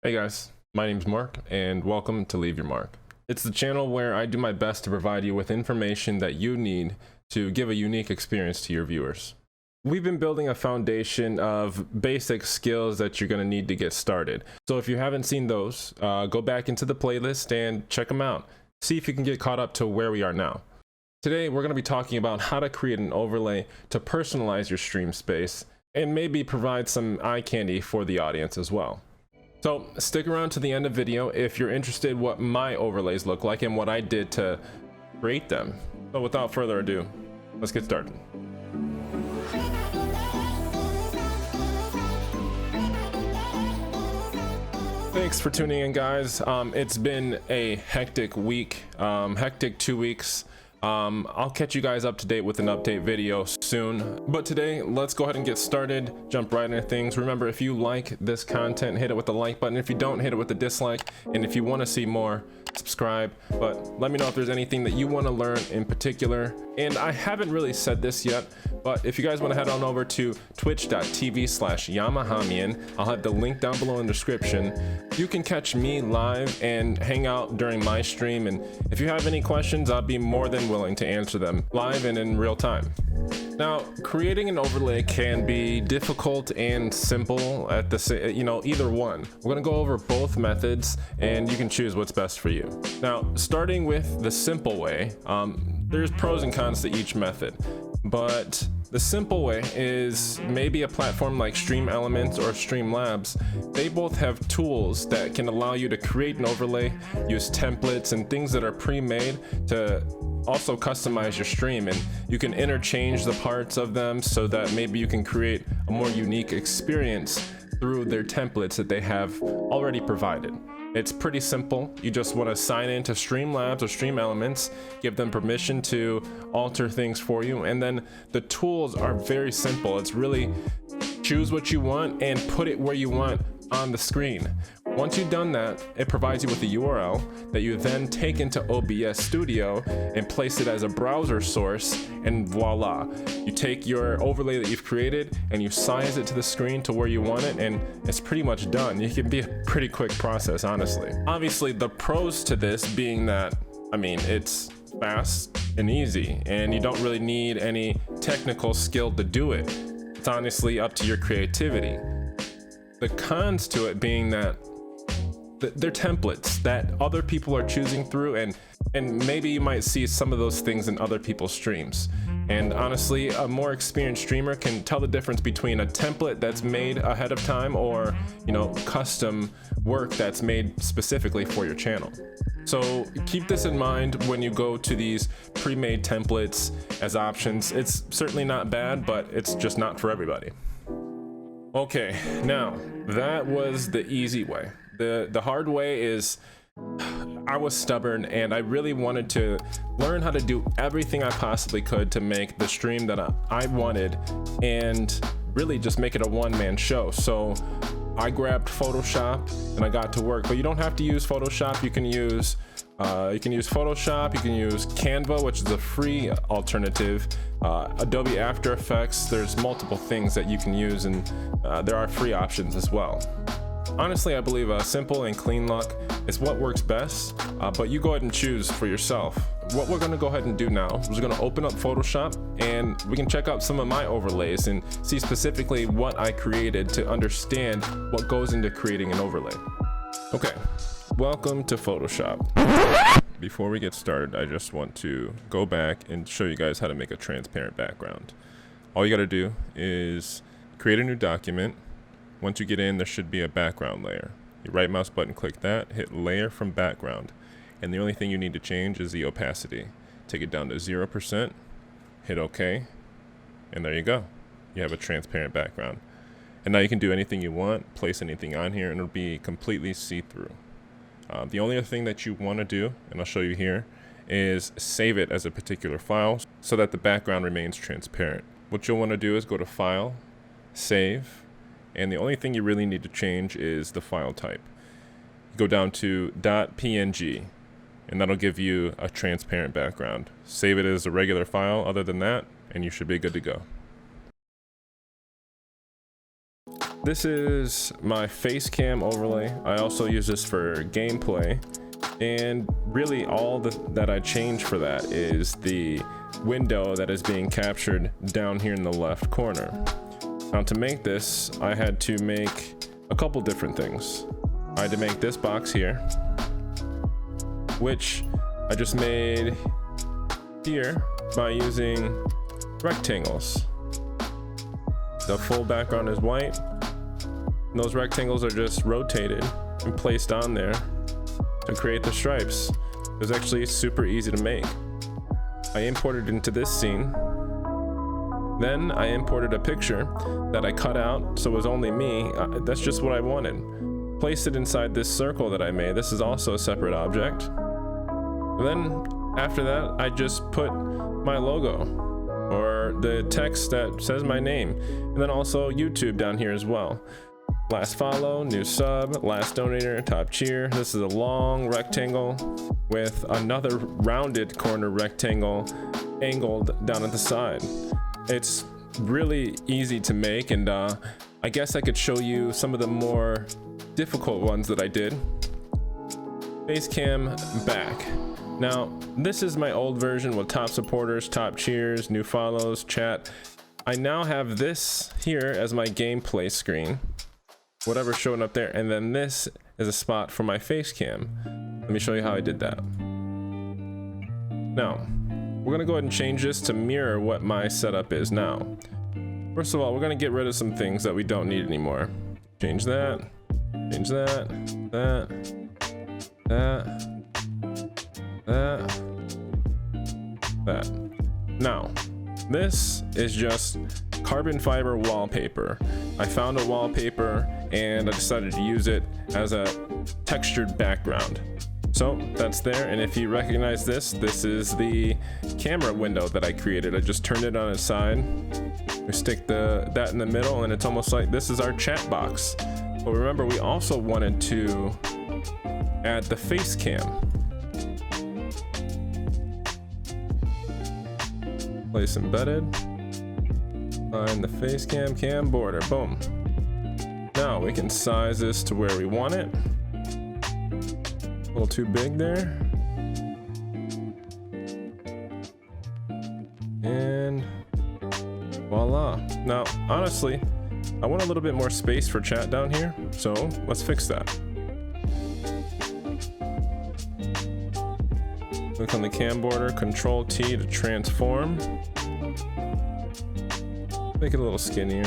Hey guys, my name's Mark and welcome to Leave Your Mark. It's the channel where I do my best to provide you with information that you need to give a unique experience to your viewers. We've been building a foundation of basic skills that you're going to need to get started. So if you haven't seen those, go back into the playlist and check them out. See if you can get caught up to where we are now. Today we're going to be talking about how to create an overlay to personalize your stream space and maybe provide some eye candy for the audience as well. So stick around to the end of the video if you're interested what my overlays look like and what I did to create them. So without further ado, let's get started. Thanks for tuning in, guys. It's been a hectic week, hectic 2 weeks. I'll catch you guys up to date with an update video soon, but today let's go ahead and get started, jump right into things. Remember, if you like this content, hit it with the like button. If you don't, hit it with the dislike, and if you want to see more, subscribe. But let me know if there's anything that you want to learn in particular. And I haven't really said this yet, but if you guys want to head on over to twitch.tv/Yamahamian, I'll have the link down below in the description. You can catch me live and hang out during my stream, and if you have any questions, I'll be more than willing to answer them live and in real time. Now, creating an overlay can be difficult and simple at the same, either one. We're gonna go over both methods and you can choose what's best for you. Now, starting with the simple way, there's pros and cons to each method, but the simple way is maybe a platform like Stream Elements or Streamlabs. They both have tools that can allow you to create an overlay, use templates and things that are pre-made to also customize your stream, and you can interchange the parts of them so that maybe you can create a more unique experience through their templates that they have already provided. It's pretty simple. You just want to sign into Streamlabs or Stream Elements, give them permission to alter things for you, and then the tools are very simple. It's really choose what you want and put it where you want on the screen. Once you've done that, it provides you with a URL that you then take into OBS Studio and place it as a browser source, and voila. You take your overlay that you've created and you size it to the screen to where you want it, and it's pretty much done. It can be a pretty quick process, honestly. Obviously, the pros to this being that, it's fast and easy, and you don't really need any technical skill to do it. It's honestly up to your creativity. The cons to it being that they're templates that other people are choosing through, and maybe you might see some of those things in other people's streams. And honestly, a more experienced streamer can tell the difference between a template that's made ahead of time or, custom work that's made specifically for your channel. So keep this in mind when you go to these pre-made templates as options. It's certainly not bad, but it's just not for everybody. Okay, now that was the easy way. The hard way is I was stubborn and I really wanted to learn how to do everything I possibly could to make the stream that I wanted and really just make it a one-man show. So I grabbed Photoshop and I got to work, but you don't have to use Photoshop. You can use Photoshop, you can use Canva, which is a free alternative, Adobe After Effects. There's multiple things that you can use, and there are free options as well. Honestly, I believe a simple and clean look is what works best, but you go ahead and choose for yourself. What we're going to go ahead and do now is we're going to open up Photoshop and we can check out some of my overlays and see specifically what I created to understand what goes into creating an overlay. Okay, welcome to Photoshop. Before we get started, I just want to go back and show you guys how to make a transparent background. All you got to do is create a new document. Once you get in, there should be a background layer. You right mouse button, click that, hit layer from background. And the only thing you need to change is the opacity. Take it down to 0%, hit OK, and there you go. You have a transparent background. And now you can do anything you want, place anything on here, and it'll be completely see-through. The only other thing that you want to do, and I'll show you here, is save it as a particular file so that the background remains transparent. What you'll want to do is go to File, Save, and the only thing you really need to change is the file type. Go down to .png, and that'll give you a transparent background. Save it as a regular file other than that, and you should be good to go. This is my face cam overlay. I also use this for gameplay, and really all that I change for that is the window that is being captured down here in the left corner. Now to make this, I had to make a couple different things. I had to make this box here, which I just made here by using rectangles. The full background is white, and those rectangles are just rotated and placed on there to create the stripes. It was actually super easy to make. I imported into this scene. Then I imported a picture that I cut out so it was only me. That's just what I wanted. Placed it inside this circle that I made. This is also a separate object. And then after that, I just put my logo or the text that says my name, and then also YouTube down here as well. Last follow, new sub, last donator, top cheer. This is a long rectangle with another rounded corner rectangle angled down at the side. It's really easy to make, and I guess I could show you some of the more difficult ones that I did. Facecam back. Now, this is my old version with top supporters, top cheers, new follows, chat. I now have this here as my gameplay screen, whatever's showing up there, and then this is a spot for my face cam. Let me show you how I did that. Now, we're gonna go ahead and change this to mirror what my setup is now. First of all, we're gonna get rid of some things that we don't need anymore. Change that, change that, that. Now, this is just carbon fiber wallpaper. I found a wallpaper and I decided to use it as a textured background. So that's there, and if you recognize this, this is the camera window that I created. I just turned it on its side. We stick that in the middle, and it's almost like this is our chat box. But remember, we also wanted to add the face cam. Place embedded. Find the face cam border. Boom. Now we can size this to where we want it. A little too big there. And voila. Now, honestly, I want a little bit more space for chat down here, so let's fix that. Click on the cam border, Control T to transform. Make it a little skinnier,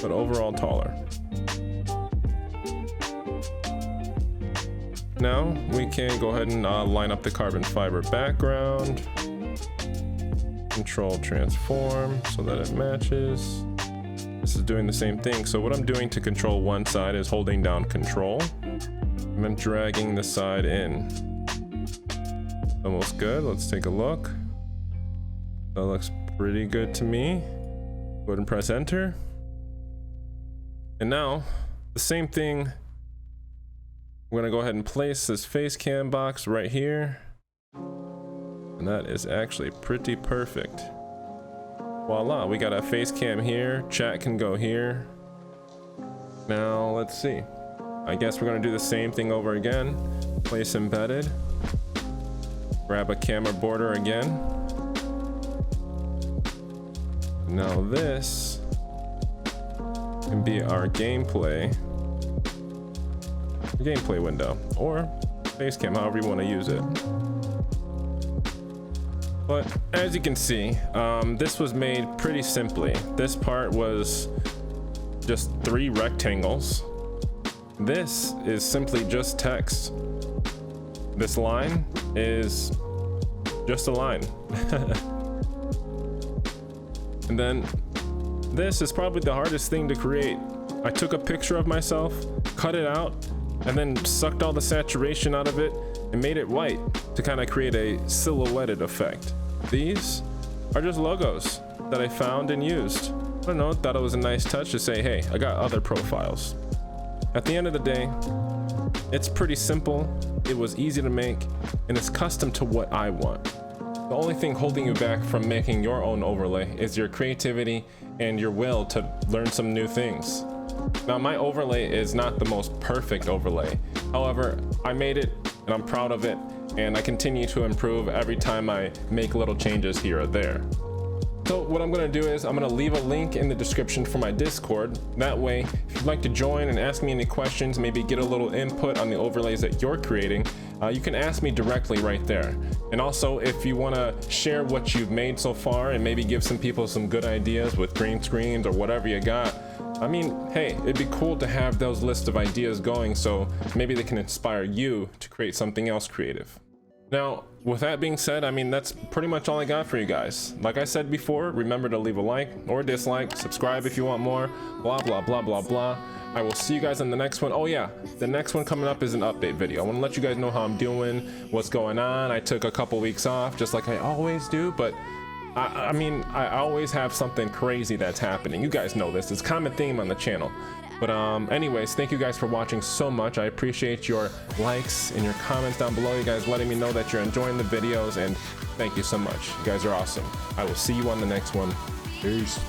but overall taller. Now we can go ahead and line up the carbon fiber background. Control transform so that it matches. This is doing the same thing. So what I'm doing to control one side is holding down Control, and I'm dragging the side in. Almost good. Let's take a look. That looks pretty good to me. Go ahead and press enter. And now the same thing. I'm gonna go ahead and place this face cam box right here. And that is actually pretty perfect. Voila, we got a face cam here. Chat can go here. Now let's see. I guess we're gonna do the same thing over again. Place embedded. Grab a camera border again. Now this can be our gameplay window, or face cam, however you want to use it. But as you can see, this was made pretty simply. This part was just 3 rectangles. This is simply just text. This line is just a line. And then this is probably the hardest thing to create. I took a picture of myself, cut it out, and then sucked all the saturation out of it and made it white to kind of create a silhouetted effect. These are just logos that I found and used. I don't know, thought it was a nice touch to say, hey, I got other profiles. At the end of the day, it's pretty simple, it was easy to make, and it's custom to what I want. The only thing holding you back from making your own overlay is your creativity and your will to learn some new things. Now, my overlay is not the most perfect overlay. However, I made it and I'm proud of it, and I continue to improve every time I make little changes here or there. So what I'm going to do is I'm going to leave a link in the description for my Discord. That way, if you'd like to join and ask me any questions, maybe get a little input on the overlays that you're creating, you can ask me directly right there. And also, if you want to share what you've made so far and maybe give some people some good ideas with green screens or whatever you got, I mean, hey, it'd be cool to have those lists of ideas going, so maybe they can inspire you to create something else creative. Now, with that being said, I mean, that's pretty much all I got for you guys. Like I said before, remember to leave a like or dislike, subscribe if you want more, blah, blah, blah, blah, blah. I will see you guys in the next one. Oh yeah, the next one coming up is an update video. I want to let you guys know how I'm doing, what's going on. I took a couple weeks off, just like I always do, but I mean, I always have something crazy that's happening. You guys know this. It's a common theme on the channel. But anyways, thank you guys for watching so much. I appreciate your likes and your comments down below. You guys letting me know that you're enjoying the videos, and thank you so much. You guys are awesome. I will see you on the next one. Peace.